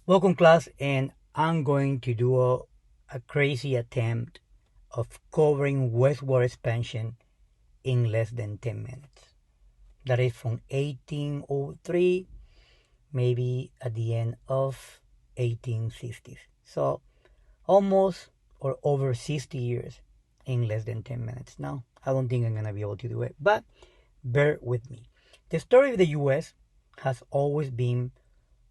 Welcome class, and I'm going to do a crazy attempt of covering Westward Expansion in less than 10 minutes. That is from 1803, maybe at the end of 1860s. So almost or over 60 years in less than 10 minutes. Now, I don't think I'm going to be able to do it, but bear with me. The story of the US has always been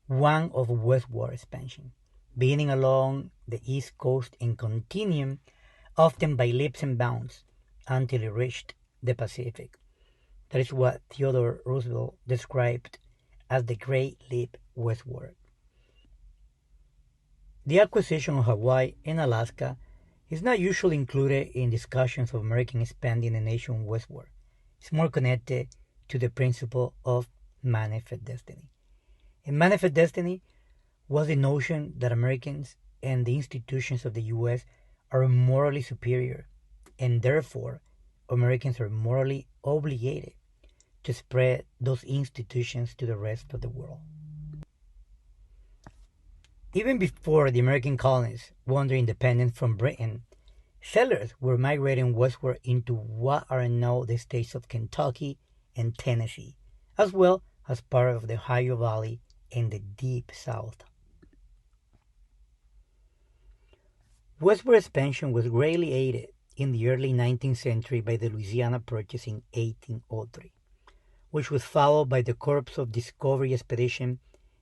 one of westward expansion, beginning along the east coast and continuing often by leaps and bounds until it reached the Pacific. That is what Theodore Roosevelt described as the Great Leap Westward. The acquisition of Hawaii and Alaska is not usually included in discussions of American expanding the nation westward. It's more connected to the principle of manifest destiny. In manifest destiny was the notion that Americans and the institutions of the US are morally superior, and therefore Americans are morally obligated to spread those institutions to the rest of the world. Even before the American colonies won their independence from Britain, settlers were migrating westward into what are now the states of Kentucky and Tennessee, as well as part of the Ohio Valley and the Deep South. Westward expansion was greatly aided in the early 19th century by the Louisiana Purchase in 1803, which was followed by the Corps of Discovery expedition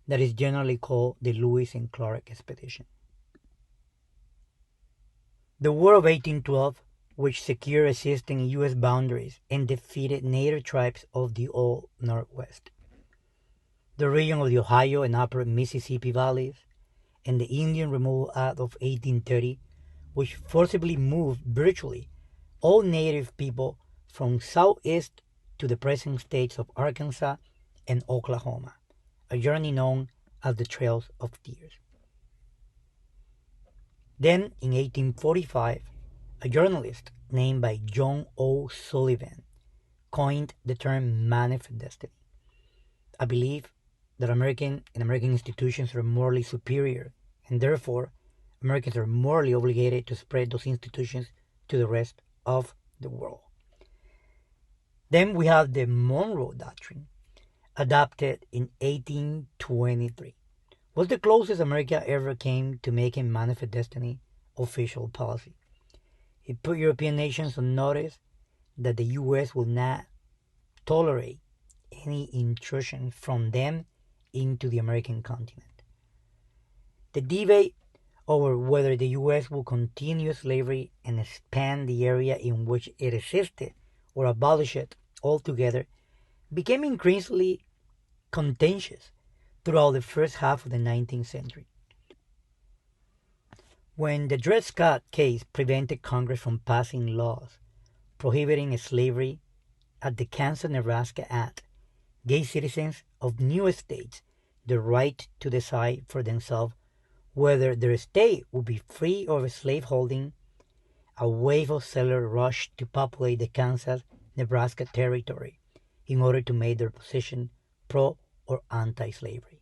that is generally called the Lewis and Clark Expedition. The War of 1812, which secured existing U.S. boundaries and defeated native tribes of the Old Northwest. The region of the Ohio and Upper Mississippi valleys, and the Indian Removal Act of 1830, which forcibly moved virtually all native people from southeast to the present states of Arkansas and Oklahoma, a journey known as the Trails of Tears. Then, in 1845, a journalist named by John O. Sullivan coined the term manifest destiny. I believe that American institutions are morally superior, and therefore Americans are morally obligated to spread those institutions to the rest of the world. Then we have the Monroe Doctrine, adopted in 1823. Was the closest America ever came to making manifest destiny official policy. It put European nations on notice that the U.S. will not tolerate any intrusion from them into the American continent. The debate over whether the U.S. will continue slavery and expand the area in which it existed or abolish it altogether became increasingly contentious throughout the first half of the 19th century. When the Dred Scott case prevented Congress from passing laws prohibiting slavery at the Kansas-Nebraska Act gave citizens of new states the right to decide for themselves whether their state would be free of slaveholding, a wave of settlers rushed to populate the Kansas-Nebraska territory in order to make their position pro or anti-slavery.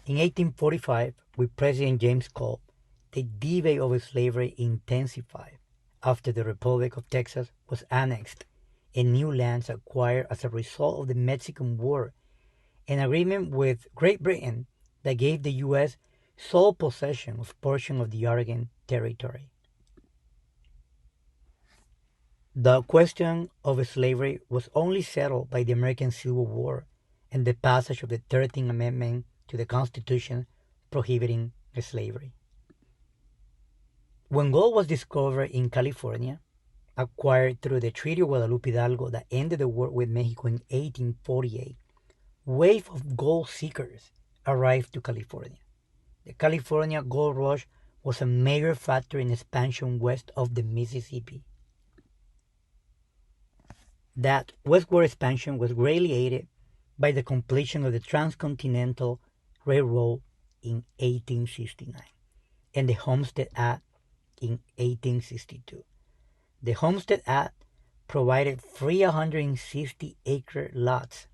In 1845, with President James Cole, the debate over slavery intensified after the Republic of Texas was annexed and new lands acquired as a result of the Mexican War, an agreement with Great Britain that gave the U.S. sole possession of portion of the Oregon Territory. The question of slavery was only settled by the American Civil War and the passage of the 13th Amendment to the Constitution prohibiting slavery. When gold was discovered in California, acquired through the Treaty of Guadalupe Hidalgo that ended the war with Mexico in 1848, a wave of gold seekers arrived to California. The California gold rush was a major factor in expansion west of the Mississippi. That westward expansion was greatly aided by the completion of the Transcontinental Railroad in 1869 and the Homestead Act in 1862. The Homestead Act provided free 160-acre lots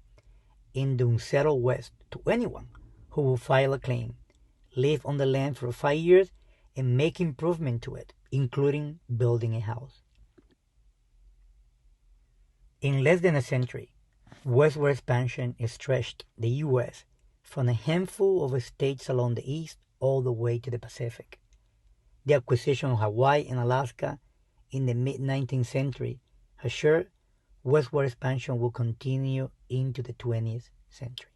in the unsettled West to anyone who will file a claim, live on the land for 5 years, and make improvement to it, including building a house. In less than a century, Westward Expansion stretched the U.S. from a handful of states along the east all the way to the Pacific. The acquisition of Hawaii and Alaska in the mid-19th century has assured Westward Expansion will continue into the 20th century.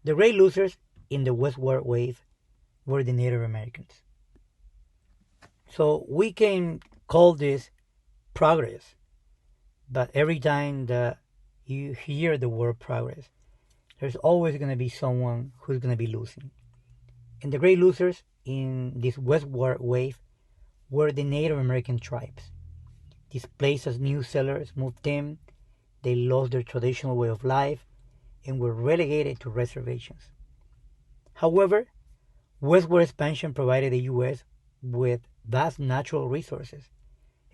The great losers in the westward wave were the Native Americans. So we can call this progress, but every time that you hear the word progress, there's always going to be someone who's going to be losing. And the great losers in this westward wave were the Native American tribes. Displaced as new settlers moved in, they lost their traditional way of life and were relegated to reservations. However, Westward Expansion provided the U.S. with vast natural resources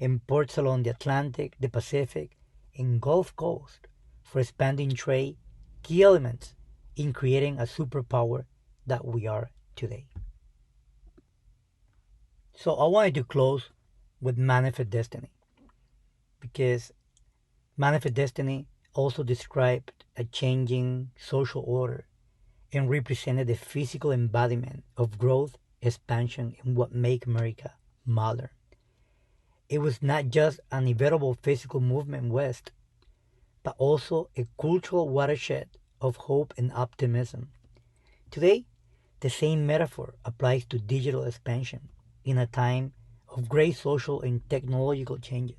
and ports along the Atlantic, the Pacific, and Gulf Coast for expanding trade, key elements in creating a superpower that we are today. So I wanted to close with Manifest Destiny, because Manifest Destiny also described a changing social order and represented the physical embodiment of growth, expansion, and what make America modern. It was not just an inevitable physical movement west, but also a cultural watershed of hope and optimism. Today, the same metaphor applies to digital expansion in a time of great social and technological changes.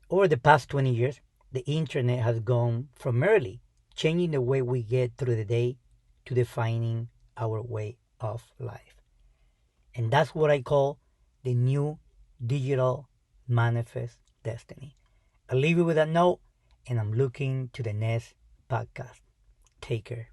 Over the past 20 years, the internet has gone from merely changing the way we get through the day to defining our way of life. And that's what I call the new digital manifest destiny. I'll leave you with that note, and I'm looking to the next podcast. Take care.